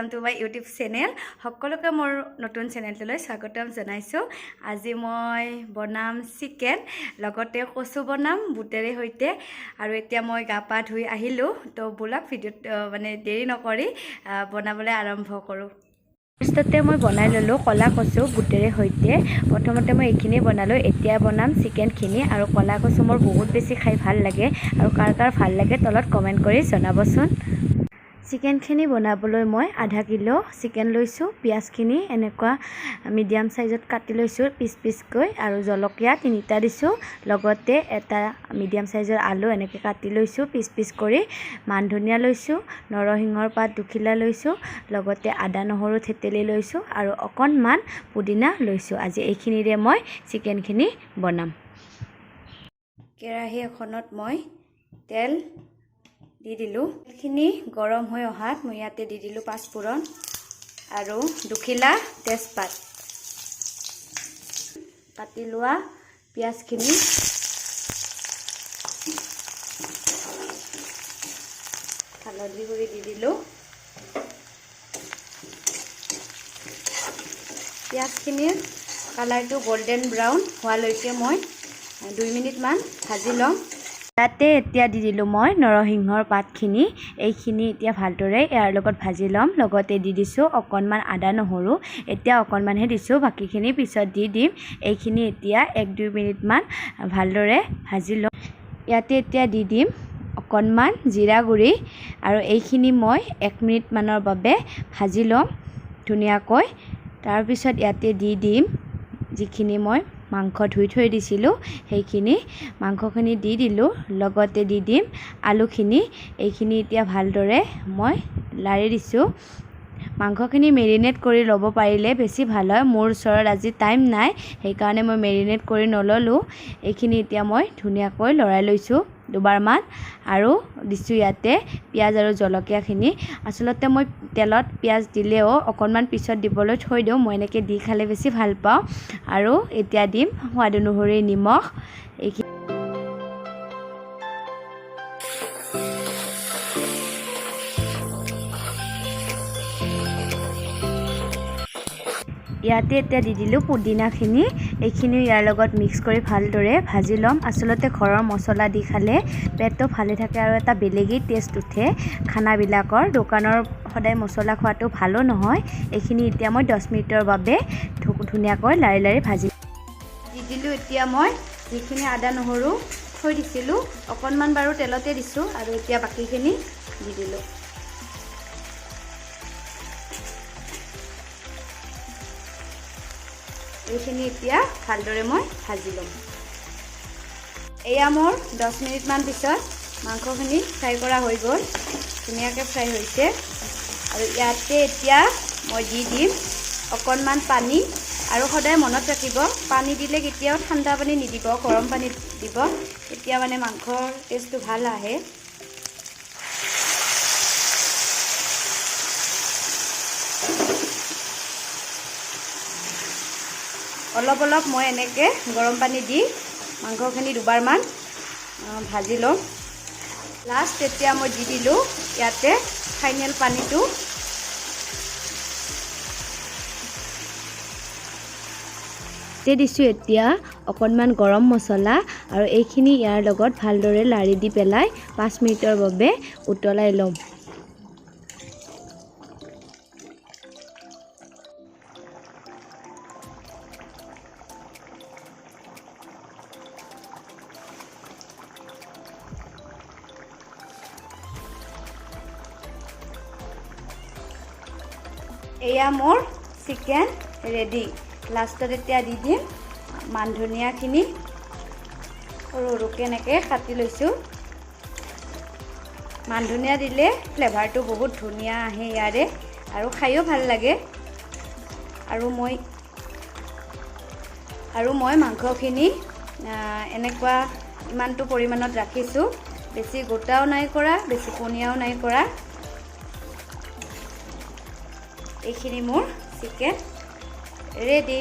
Welcome to my YouTube channel সকলোকে মোৰ নতুন চেনেলটোলৈ স্বাগতম জনাইছো। আজি মই বনাম চিকেন লগতে কচু বনাম বুটেৰে হৈতে আৰু এতিয়া মই গা পা ধুই আহিলো তো বুলাক ভিডিঅ মানে দেৰি নকৰি বনাবলৈ আৰম্ভ কৰো। ফাৰ্ষ্টতে মই বনাই ললো কলা কচু বুটেৰে হৈতে। প্ৰথমতে মই এইখিনি বনালো, এতিয়া বনাম চিকেনখিনি আৰু কলা কচু মোৰ বহুত বেছি খাই ভাল লাগে আৰু কাৰ কাৰ ভাল লাগে তলত কমেন্ট কৰি জনাবচোন। চিকেনখিনি বনাবলৈ মই আধা কিলো চিকেন লৈছো। পিয়াজখিনি এনেকুৱা মিডিয়াম সাইজত কাটি লৈছো পিস পিসকৈ আৰু জলকীয়া 3টা দিছো, লগতে এটা মিডিয়াম সাইজৰ আলু এনেকৈ কাটি লৈছো পিস পিস কৰি। মান ধনিয়া লৈছো, নৰসিংহৰ পাত দুখিলা লৈছো, লগতে আদা নহৰু থেতেলি লৈছো আৰু অকণমান পুদিনা লৈছো। আজি এইখিনিৰে মই চিকেনখিনি বনাম। কেৰাহী এখনত মই তেল দি দিলো। তেলখিনি গৰম হৈ অহাত মই ইয়াতে দি দিলো পাঁচফোৰণ আৰু দুখিলা তেজপাত, কাটি লোৱা পিয়াজখিনি হালধি গুড়ি দি দিলো। পিয়াজখিনিৰ কালাৰটো গোল্ডেন ব্ৰাউন হোৱালৈকে মই 2 মিনিট মান ভাজি লম। তাতে এতিয়া দি দিলো মই নৰসিংহৰ পাতখিনি, এইখিনি এতিয়া ভালদৰে ইয়াৰ লগত ভাজি লম। লগতে দি দিছো অকণমান আদা নহৰু, এতিয়া অকণমানহে দিছো, বাকীখিনি পিছত দি দিম। এইখিনি এতিয়া 1-2 মিনিট মান ভালদৰে ভাজি লম। ইয়াতে এতিয়া দি দিম অকণমান জিৰা গুড়ি আৰু এইখিনি মই 1 মিনিট মানৰ বাবে ভাজি লম ধুনীয়াকৈ। তাৰ পিছত ইয়াতে দি দিম যিখিনি মই মাংস ধুই থৈ দিছিলো, সেইখিনি মাংসখিনি দি দিলো। লগতে দি দিম আলুখিনি, এইখিনি এতিয়া ভালদৰে মই লাৰি দিছো। মাংসখিনি মেৰিনেট কৰি ল'ব পাৰিলে বেছি ভাল হয়, মোৰ ওচৰত আজি টাইম নাই সেইকাৰণে মই মেৰিনেট কৰি নললো। এইখিনি এতিয়া মই ধুনীয়াকৈ লৰাই লৈছো দুবাৰমান আৰু দিছো ইয়াতে পিঁয়াজ আৰু জলকীয়াখিনি। আচলতে মই তেলত পিঁয়াজ দিলেও অকণমান পিছত দিবলৈ থৈ দিওঁ, মই এনেকৈ দি খালে বেছি ভাল পাওঁ। আৰু এতিয়া দিম সোৱাদ অনুসৰি নিমখ। এইখিনি ইয়াতে এতিয়া দি দিলোঁ পুদিনাখিনি, এইখিনি ইয়াৰ লগত মিক্স কৰি ভালদৰে ভাজি ল'ম। আচলতে ঘৰৰ মছলা দি খালে পেটটো ভালে থাকে আৰু এটা বেলেগেই টেষ্ট উঠে খানাবিলাকৰ। দোকানৰ সদায় মছলা খোৱাটো ভালো নহয়। এইখিনি এতিয়া মই 10 মিনিটৰ বাবে ধুনীয়াকৈ লাৰি লাৰি ভাজি দি দিলোঁ। এতিয়া মই যিখিনি আদা নহৰু থৈ দিছিলোঁ অকণমান বাৰু তেলতে দিছোঁ আৰু এতিয়া বাকীখিনি দি দিলোঁ। এইখিনি এতিয়া ভালদৰে মই ভাজি ল'ম। এয়া মোৰ 10 মিনিট মান পিছত মাংসখিনি ফ্ৰাই কৰা হৈ গ'ল, ধুনীয়াকৈ ফ্ৰাই হৈছে। আৰু ইয়াতে এতিয়া মই দি দিম অকণমান পানী। আৰু সদায় মনত ৰাখিব পানী দিলে কেতিয়াও ঠাণ্ডা পানী নিদিব, গৰম পানী দিব, তেতিয়া মানে মাংসৰ টেষ্টটো ভাল আহে। অলপ অলপ মই এনেকৈ গৰম পানী দি মাংসখিনি দুবাৰমান ভাজি ল'ম। লাষ্ট এতিয়া মই দি দিলোঁ ইয়াতে ফাইনেল পানীটো। দিছোঁ এতিয়া অকণমান গৰম মছলা আৰু এইখিনি ইয়াৰ লগত ভালদৰে লাৰি দি পেলাই 5 মিনিটৰ বাবে উতলাই ল'ম। এয়া মোৰ চিকেন ৰেডি। লাষ্টত এতিয়া দি দিম মান ধনিয়াখিনি সৰু সৰুকৈ এনেকৈ কাটি লৈছোঁ। মান ধনিয়া দিলে ফ্লেভাৰটো বহুত ধুনীয়া আহে ইয়াৰে আৰু খায়ো ভাল লাগে। আৰু মই মাংসখিনি এনেকুৱা ইমানটো পৰিমাণত ৰাখিছোঁ, বেছি গোটাও নাই কৰা বেছি পনীয়াও নাই কৰা। এইখিনি মোৰ চিকেন ৰেডি।